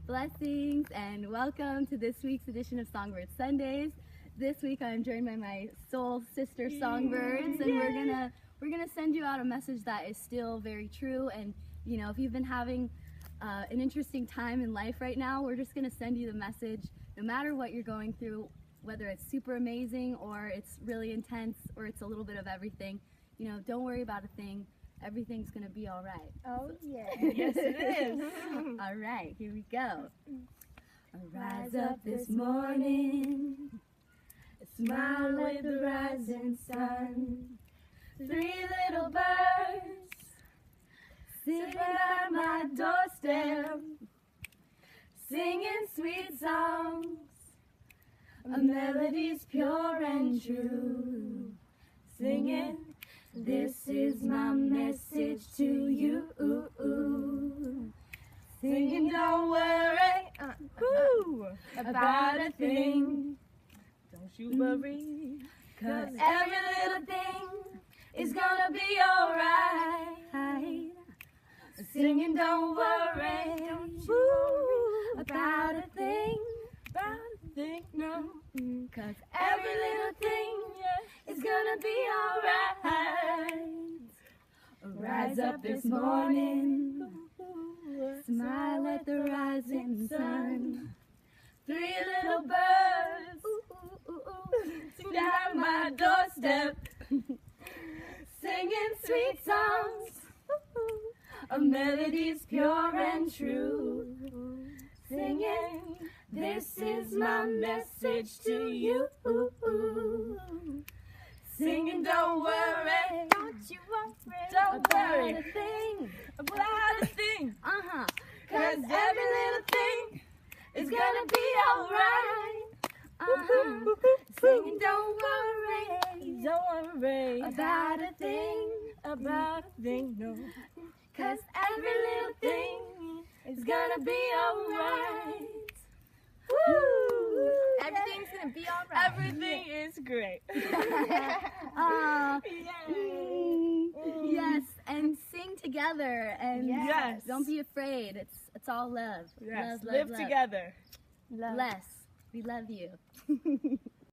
Blessings and welcome to this week's edition of SongBird Sundays. This week I'm joined by my Soul Sister Songbirds, and we're gonna send you out a message that is still very true. And you know, if you've been having an interesting time in life right now, we're just gonna send you the message. No matter what you're going through, whether it's super amazing or it's really intense or it's a little bit of everything, you know, don't worry about a thing. Everything's gonna be all right. Oh yeah. Yes, it is. All right, here we go. I rise up this morning, smile with the rising sun. Three little birds sitting by my doorstep, singing sweet songs, a melody's pure and true, singing. This is my message to you. Singing, don't worry about a thing. Don't you worry, 'Cause every little thing is gonna be alright. Singing, don't worry about a thing. No. 'Cause every little thing is gonna be alright. Rise up this morning, smile at the rising sun. Three little birds sing down my doorstep, singing sweet songs, a melody's pure and true, singing. This is my message to you. Singing, don't worry, don't worry about a thing, about a thing. 'Cause every little thing is gonna be alright. Singing, don't worry about a thing, no. 'Cause every little thing is gonna be alright. Woo! Everything's gonna be alright. Everything is great. Yes, and sing together, and Yes. don't be afraid. It's all love. Yes, Love, live love. together. Bless. We love you.